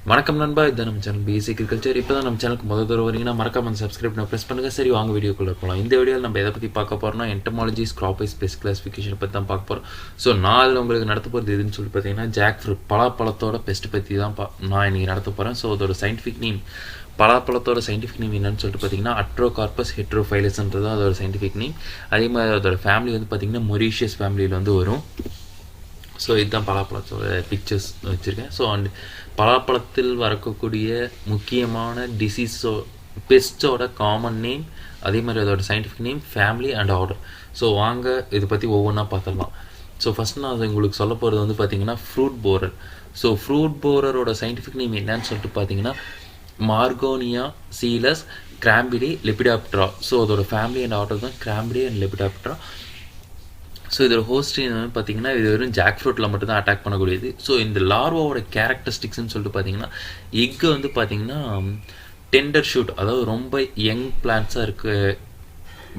வணக்கம் நண்பா, இதுதான் நம்ம சேனல் BScAgriculture. இப்போ தான் நம்ம சேனலுக்கு முதல் தடவை வரீங்கன்னா மறக்காம அந்த சப்ஸ்கிரைப் பண்ண ப்ரெஸ் பண்ணுங்கள். சரி, வாங்க வீடியோக்குள்ளே போகலாம். இந்த வீடியோவில் நம்ம எதை பற்றி பார்க்க போகிறோம்னா entomology crop wise pest classification பற்றி தான் பார்க்க போகிறோம். ஸோ நான் அதில் உங்களுக்கு நடத்த போகிறது எதுன்னு சொல்லி பார்த்தீங்கன்னா ஜாக் ஃப்ரூட் பலாப்பழத்தோட பெஸ்ட் பற்றி தான் நான் இன்றைக்கி நடத்த போகிறேன். ஸோ அதோட சயின்டிஃபிக் நேம், பலாப்பழத்தோட சயின்டிஃபிக் நேம் என்னன்னு சொல்லிட்டு பார்த்தீங்கன்னா அட்ரோகார்பஸ் ஹெட்ரோஃபைலஸ்ன்றது அதோட சயின்டிஃபிக் நேம். அதே மாதிரி அதோட ஃபேமிலி வந்து பார்த்தீங்கன்னா மொரீஷியஸ் ஃபேமிலியில் வந்து வரும். ஸோ இதுதான் பலாப்பழத்தோட பிக்சர்ஸ் வச்சுருக்கேன். ஸோ அண்ட் பலாப்பழத்தில் வரக்கூடிய முக்கியமான பெஸ்ட்டோட காமன் நேம், அதே மாதிரி அதோட scientific name, family and order. So வாங்க இதை பற்றி ஒவ்வொன்றா பார்த்துடலாம். ஸோ ஃபஸ்ட் நான் அது உங்களுக்கு சொல்ல போகிறது வந்து பார்த்திங்கன்னா ஃப்ரூட் போரர். ஸோ ஃப்ரூட் போரரோட சயின்டிஃபிக் நேம் என்னன்னு சொல்லிட்டு பார்த்தீங்கன்னா மார்கோனியா சீலஸ் கிராம்பிடி லெபிடாப்ட்ரா. ஸோ அதோட ஃபேமிலி அண்ட் ஆர்டர் தான் கிராம்பிடி அண்ட் லெபிடாப்ட்ரா. ஸோ இதோட ஹோஸ்ட் பார்த்தீங்கன்னா இது வெறும் ஜாக் ஃப்ரூட்டில் மட்டும்தான் அட்டாக் பண்ணக்கூடியது. ஸோ இந்த லார்வாவோட கேரக்டரிஸ்டிக்ஸ்ன்னு சொல்லிட்டு பார்த்தீங்கன்னா எக்கு வந்து பார்த்தீங்கன்னா டெண்டர் ஷூட், அதாவது ரொம்ப யங் பிளான்ட்ஸாக இருக்க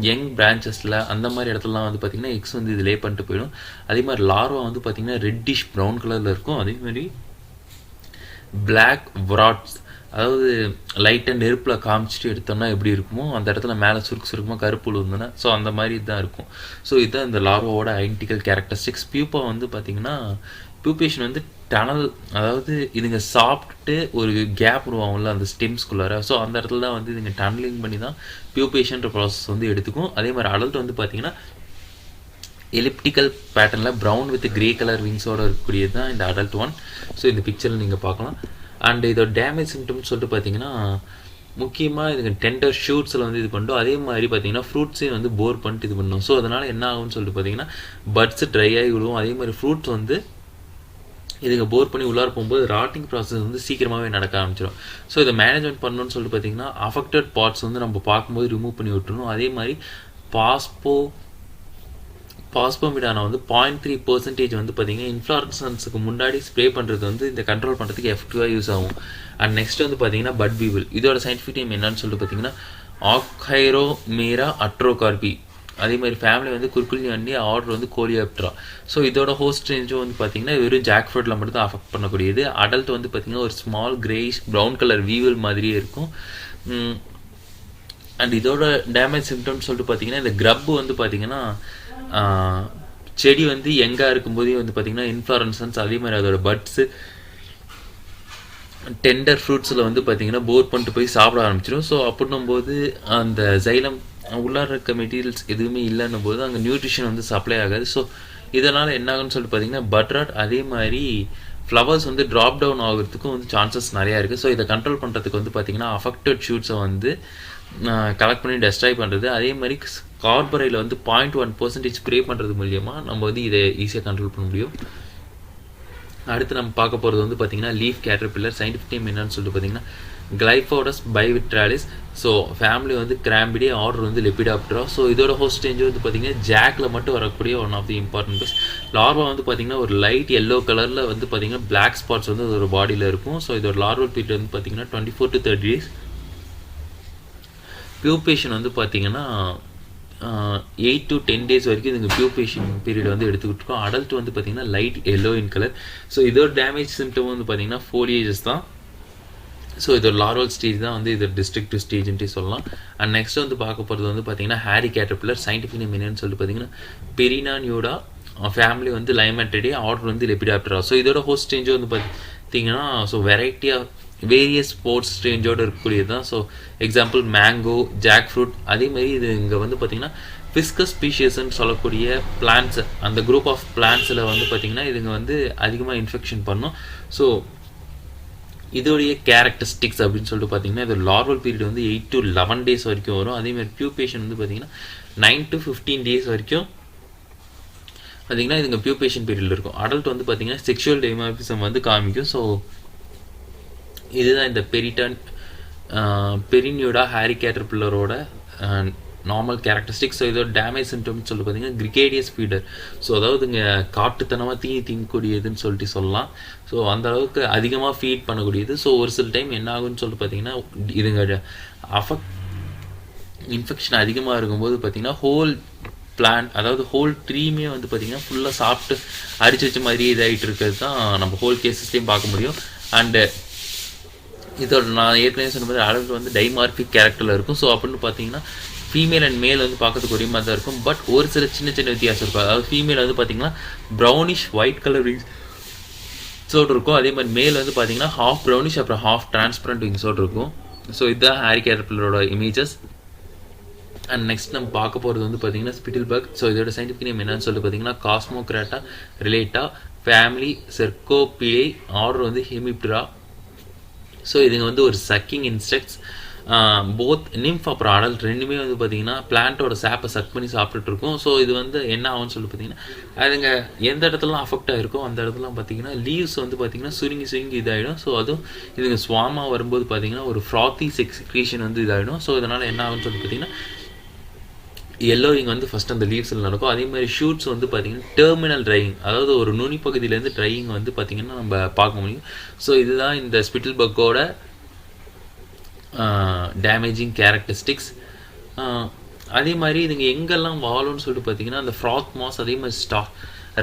யங் பிரான்ச்சஸில் அந்த மாதிரி இடத்துலலாம் வந்து பார்த்திங்கன்னா எக்ஸ் வந்து இது லே பண்ணிட்டு போயிடும். அதே மாதிரி லார்வா வந்து பார்த்திங்கன்னா ரெட்டிஷ் ப்ரௌன் கலரில் இருக்கும். அதே மாதிரி பிளாக் வ்ராட்ஸ், அதாவது லைட்டாக நெருப்பில் காமிச்சிட்டு எடுத்தோம்னா எப்படி இருக்குமோ அந்த இடத்துல மேலே சுருக்கமாக கருப்பு விழுந்துன்னா ஸோ அந்த மாதிரி தான் இருக்கும். ஸோ இதுதான் இந்த லார்வாவோட ஐடென்டிக்கல் கேரக்டரிஸ்டிக்ஸ். பியூப்பா வந்து பார்த்திங்கன்னா பியூப்பேஷன் வந்து டனல், அதாவது இதுங்க சாப்பிட்டுட்டு ஒரு கேப் உருவாகும்ல அந்த ஸ்டெம்ஸ்குள்ளார. ஸோ அந்த இடத்துல தான் வந்து இதுங்க டனலிங் பண்ணி தான் பியூப்பேஷன்ற ப்ராசஸ் வந்து எடுத்துக்கும். அதே மாதிரி அடல்ட் வந்து பார்த்திங்கன்னா எலிப்டிக்கல் பேட்டர்னில் ப்ரௌன் வித் கிரே கலர் விங்ஸோடு இருக்கக்கூடியது தான் இந்த அடல்ட் ஒன். ஸோ இந்த பிக்சரில் நீங்கள் பார்க்கலாம். அண்ட் இதோட டேமேஜ் சிம்டம்ஸ் சொல்லிட்டு பார்த்தீங்கன்னா முக்கியமாக இதுக்கு டெண்டர் ஷூட்ஸில் வந்து இது பண்ணும். அதே மாதிரி பார்த்தீங்கன்னா ஃப்ரூட்ஸையும் வந்து போர் பண்ணிட்டு இது பண்ணும். ஸோ அதனால் என்ன ஆகும்னு சொல்லிட்டு பார்த்தீங்கன்னா பட்ஸ் ட்ரை ஆகி விடுவோம். அதே மாதிரி ஃப்ரூட்ஸ் வந்து இதுங்க போர் பண்ணி உள்ளார போகும்போது ராட்டிங் ப்ராசஸ் வந்து சீக்கிரமாகவே நடக்க ஆரம்பிச்சிடும். ஸோ இதை மேனேஜ்மெண்ட் பண்ணணும்னு சொல்லிட்டு பார்த்தீங்கன்னா அஃபெக்டட் பார்ட்ஸ் வந்து நம்ம பார்க்கும்போது ரிமூவ் பண்ணி விட்டுருணும். அதே மாதிரி பாஸ்போமிடானை வந்து 0.3% வந்து பார்த்தீங்கன்னா இன்ஃப்ளாரன்ஸுக்கு முன்னாடி ஸ்ப்ரே பண்ணுறது வந்து இந்த கண்ட்ரோல் பண்ணுறதுக்கு எஃபெக்டிவாக யூஸ் ஆகும். அண்ட் நெக்ஸ்ட் வந்து பார்த்தீங்கன்னா பட் பீவில், இதோட சயின்டிஃபிக் நேம் என்னன்னு சொல்லிட்டு பார்த்தீங்கன்னா ஆக்ஹைரோமேரா அட்ரோகார்பி. அதே மாதிரி ஃபேமிலி வந்து குர்குலி அண்டி, ஆர்டர் வந்து கோலியாப்ட்ரா. ஸோ இதோட ஹோஸ்ட் ரேஞ்சும் வந்து பார்த்தீங்கன்னா வெறும் ஜாக் ஃப்ரூட்டில் மட்டும் தான் அஃபெக்ட் பண்ணக்கூடியது. அடல்ட் வந்து பார்த்தீங்கன்னா ஒரு small Grace brown colour weevil மாதிரியே இருக்கும். அண்ட் இதோட டேமேஜ் சிம்டம்ஸ் சொல்லிட்டு பார்த்தீங்கன்னா இந்த கிரப் வந்து பார்த்தீங்கன்னா செடி வந்து எங்கே இருக்கும்போதே வந்து பார்த்திங்கன்னா இன்ஃப்ளாரன்சன்ஸ், அதே மாதிரி அதோட பட்ஸு டெண்டர் ஃப்ரூட்ஸில் வந்து பார்த்திங்கன்னா போர் பண்ணிட்டு போய் சாப்பிட ஆரம்பிச்சிடும். ஸோ அப்படின்னும்போது அந்த ஜைலம் உள்ளார இருக்க மெட்டீரியல்ஸ் எதுவுமே இல்லைன்னும் போது அங்கே நியூட்ரிஷன் வந்து சப்ளை ஆகாது. ஸோ இதனால் என்ன ஆகுன்னு சொல்லிட்டு பார்த்திங்கன்னா பட்ராட், அதே மாதிரி ஃப்ளவர்ஸ் வந்து ட்ராப் டவுன் ஆகிறதுக்கும் வந்து சான்சஸ் நிறையா இருக்குது. ஸோ இதை கண்ட்ரோல் பண்ணுறதுக்கு வந்து பார்த்திங்கன்னா அஃபெக்டட் ஷூட்ஸை வந்து கலெக்ட் பண்ணி டெஸ்ட்ராய் பண்ணுறது, அதே மாதிரி கார்பரையில் வந்து 0.1% ஸ்ப்ரே பண்ணுறது மூலியமாக நம்ம வந்து இதை ஈஸியாக கண்ட்ரோல் பண்ண முடியும். அடுத்து நம்ம பார்க்க போகிறது வந்து பார்த்திங்கன்னா லீஃப் கேட்டர்பில்லர். சயின்டிஃபிக் நேம் என்னன்னு சொல்லிட்டு பார்த்தீங்கன்னா கிளைஃபோடஸ் பைவிட்ராலிஸ். ஸோ ஃபேமிலி வந்து கிராம்பிடி, ஆர்டர் வந்து லெபிடாப்ட்ரா. ஸோ இதோட ஹோஸ்ட் ரேஞ்சு வந்து பார்த்திங்கன்னா ஜாக்கில் மட்டும் வரக்கூடிய one of the important pest. Larva வந்து பார்த்திங்கன்னா ஒரு லைட் எல்லோ கலரில் வந்து பார்த்திங்கன்னா பிளாக் ஸ்பாட்ஸ் வந்து அதோட பாடியில் இருக்கும். ஸோ இதோட லார்வல் பீரியட் வந்து பார்த்திங்கன்னா 24 to 30 days. பியூப்பேஷன் வந்து பார்த்திங்கன்னா 8 to 10 days வரைக்கும் இதுங்க பியூப்பேஷன் பீரியட் வந்து எடுத்துக்கிட்டு இருக்கோம். அடல்ட் வந்து பார்த்திங்கன்னா light yellow in colour. So இதோட டேமேஜ் சிம்டம் வந்து பார்த்திங்கன்னா ஃபோலியேஜஸ் தான். ஸோ இதோட லார்வல் ஸ்டேஜ் தான் வந்து இதோட டிஸ்ட்ரிக்டிவ் ஸ்டேஜ்ன்ட்டு சொல்லலாம். அண்ட் நெக்ஸ்ட் வந்து பார்க்க போகிறது வந்து பார்த்திங்கன்னா ஹேரி கேட்டர்பில்லர். சயின்டிஃபிக் நேம் என்னன்னு சொல்லிட்டு பார்த்திங்கன்னா பெரினானியோடா. ஃபேமிலி வந்து லைமேட்டடி, ஆர்டர் வந்து லெபிடாப்ட்ரா. ஸோ இதோட ஹோஸ்ட் ரேஞ்சு வந்து பார்த்திங்கன்னா so variety of various sports ரேஞ்சோடு இருக்கக்கூடியது தான். So example mango, jack fruit. அதே மாதிரி இது இங்கே வந்து பார்த்திங்கன்னா ஃபிஸ்கஸ் ஸ்பீஷியஸ்ன்னு சொல்லக்கூடிய பிளான்ட்ஸ், அந்த குரூப் ஆஃப் பிளான்ட்ஸில் வந்து பார்த்திங்கன்னா இதுங்க வந்து அதிகமாக இன்ஃபெக்ஷன் பண்ணும். ஸோ இதோடைய கேரக்டரிஸ்டிக்ஸ் அப்படின்னு சொல்லிட்டு பார்த்திங்கன்னா இது லார்வல் பீரியட் வந்து 8 to 11 days வரைக்கும் வரும். அதேமாதிரி பியூப்பேஷன் வந்து பார்த்திங்கன்னா 9 to 15 days வரைக்கும் பார்த்திங்கன்னா இதுங்க பியூப்பேஷன் பீரியடில் இருக்கும். அடல்ட் வந்து பார்த்திங்கன்னா செக்ஷுவல் டைமார்பிசம் வந்து காமிக்கும். ஸோ இதுதான் இந்த பெரினியோடா ஹேரி கேட்டர்பில்லரோட நார்மல் கேரக்டரிஸ்டிக்ஸ். ஸோ இதோட டேமேஜ் சிம்டம்ஸ் சொல்லி பார்த்தீங்கன்னா கிரிகேடியஸ் ஃபீடர். ஸோ அதாவது இங்கே காட்டுத்தனமாக திங்கக்கூடியதுன்னு சொல்லிட்டு சொல்லலாம். ஸோ அந்த அளவுக்கு அதிகமாக ஃபீட் பண்ணக்கூடியது. ஸோ ஒரு சில டைம் என்ன ஆகுன்னு சொல்லிட்டு பார்த்தீங்கன்னா இதுங்க இன்ஃபெக்ஷன் அதிகமாக இருக்கும்போது பார்த்திங்கன்னா ஹோல் பிளான்ட், அதாவது ஹோல் ட்ரீமே வந்து பார்த்திங்கன்னா ஃபுல்லாக சாப்பிட்டு அரிச்சு வச்ச மாதிரி இதாகிட்டு இருக்கிறது தான் நம்ம ஹோல் கேசஸ்லேயும் பார்க்க முடியும். அண்டு இதோட நான் ஏற்கனவே சொன்ன மாதிரி அடல்ட் வந்து டைமார்பிக் கேரக்டரில் இருக்கும். ஸோ அப்படின்னு பார்த்தீங்கன்னா ஃபீமேல் அண்ட் மேல் வந்து பார்க்கறதுக்கு ஒரே மாதிரி தான் இருக்கும். பட் ஒரு சில சின்ன சின்ன வித்தியாசம் இருக்கும். அதாவது ஃபீமேல் வந்து பார்த்தீங்கன்னா ப்ரௌனிஷ் ஒயிட் கலர் விங்ஸோடு இருக்கும். அதே மாதிரி மேல் வந்து பார்த்தீங்கன்னா ஹாஃப் ப்ரௌனிஷ் அப்புறம் ஹாஃப் டிரான்ஸ்பரண்ட் விங்ஸோடு இருக்கும். ஸோ இதுதான் ஹேரி கேட்டர்பில்லரோட இமேஜஸ். அண்ட் நெக்ஸ்ட் நம்ம பார்க்க போகிறது வந்து பார்த்தீங்கன்னா ஸ்பிட்டில் பக். ஸோ இதோட சயின்டிஃபிக் நேம் என்னன்னு சொல்லிட்டு பார்த்தீங்கன்னா காஸ்மோக்ராட்டா ரிலேட்டா, ஃபேமிலி செர்கோபிடே, ஆர்டர் வந்து ஹெமிப்டரா. ஸோ இதுங்க வந்து ஒரு சக்கிங் இன்செக்ட்ஸ். போத் நிம்ஃப் அப்புறம் அடல்ட் ரெண்டுமே வந்து பார்த்திங்கன்னா பிளான்ட்டோட சாப்பை சக் பண்ணி சாப்பிட்டுருக்கும். ஸோ இது வந்து என்ன ஆகும்னு சொல்லி பார்த்தீங்கன்னா அதுங்க எந்த இடத்துலலாம் அஃபெக்ட் ஆகிருக்கும் அந்த இடத்துலாம் பார்த்திங்கன்னா லீவ்ஸ் வந்து பார்த்திங்கன்னா சுருங்கி இதாகிடும். ஸோ அதுவும் இதுங்க ஸ்வாமாக வரும்போது பார்த்திங்கன்னா ஒரு ஃப்ராத்தி செக்ரீஷன் வந்து இதாகிடும். ஸோ இதனால் என்ன ஆகும்னு சொல்லி பார்த்திங்கன்னா எல்லோயிங் வந்து ஃபஸ்ட் அந்த லீவ்ஸில் நடக்கும். அதே மாதிரி ஷூட்ஸ் வந்து பார்த்திங்கன்னா டெர்மினல் ட்ரையிங், அதாவது ஒரு நுனி பகுதியிலேருந்து ட்ரையிங் வந்து பார்த்திங்கன்னா நம்ம பார்க்க முடியும். ஸோ இதுதான் இந்த ஸ்பிட்டில் பக்கோட டேமேஜிங் கேரக்டரிஸ்டிக்ஸ். அதே மாதிரி இதுங்க எங்கெல்லாம் வாழும்னு சொல்லிட்டு பார்த்தீங்கன்னா அந்த ஃப்ராத் மாஸ், அதே மாதிரி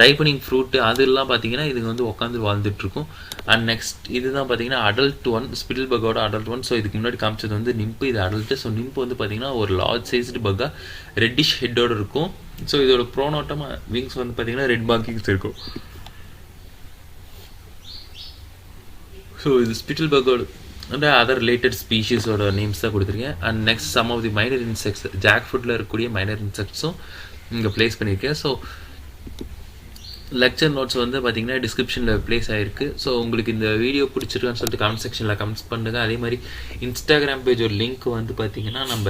ரைப்பனிங் ஃப்ரூட்டு அதெல்லாம் பார்த்தீங்கன்னா இதுங்க வந்து உட்காந்து வாழ்ந்துட்டுருக்கும். அண்ட் நெக்ஸ்ட் இதுதான் பார்த்தீங்கன்னா அடல்ட் ஒன், ஸ்பிட்டில் பக்கோட அடல்ட் ஒன். ஸோ இதுக்கு முன்னாடி காமிச்சது வந்து நிம்பு, இது அடல்ட்டு. ஸோ நிம்பு வந்து பார்த்தீங்கன்னா ஒரு லார்ஜ் சைஸ்டு பக்கா ரெட்டிஷ் ஹெட்டோடு இருக்கும். ஸோ இதோட ப்ரோனோட்டமாக விங்ஸ் வந்து பார்த்தீங்கன்னா ரெட் மார்க்கிங்ஸ் இருக்கும். ஸோ இது ஸ்பிட்டில் பக்கோட அண்ட் அதர் ரிலேட்டட் ஸ்பீஷீஸோட நேம்ஸ் தான் கொடுத்துருக்கேன். And next some of the minor insects, jack ஃபுட்டில் இருக்கக்கூடிய மைனர் இன்செக்ட்ஸும் இங்கே ப்ளேஸ் பண்ணியிருக்கேன். ஸோ லெக்சர் நோட்ஸ் வந்து பார்த்திங்கன்னா டிஸ்கிரிப்ஷனில் ப்ளேஸ் ஆகிருக்கு. ஸோ உங்களுக்கு இந்த வீடியோ பிடிச்சிருக்கான்னு சொல்லிட்டு கமெண்ட் செக்ஷனில் கமெண்ட்ஸ் பண்ணுங்கள். அதே மாதிரி இன்ஸ்டாகிராம் பேஜ் ஒரு லிங்க் வந்து பார்த்திங்கன்னா நம்ம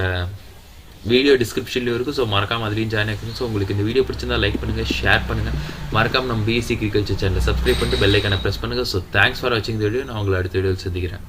வீடியோ டிஸ்கிரிப்ஷன்லேயும் இருக்குது. ஸோ மறக்காமல் அதுலேயும் ஜாயின் ஆகிக்கணும். ஸோ உங்களுக்கு இந்த வீடியோ பிடிச்சிருந்தா லைக் பண்ணுங்கள், ஷேர் பண்ணுங்கள். மறக்காமல் நம்ம BScAgriculture சேனலை சப்ஸ்கிரைப் பண்ணிட்டு பெல் ஐக்கானை ப்ரெஸ் பண்ணுங்கள். ஸோ தேங்க்ஸ் ஃபார் வாட்சிங் த வீடியோ. நான் உங்களை அடுத்த வீடியோவில் சந்திக்கிறேன்.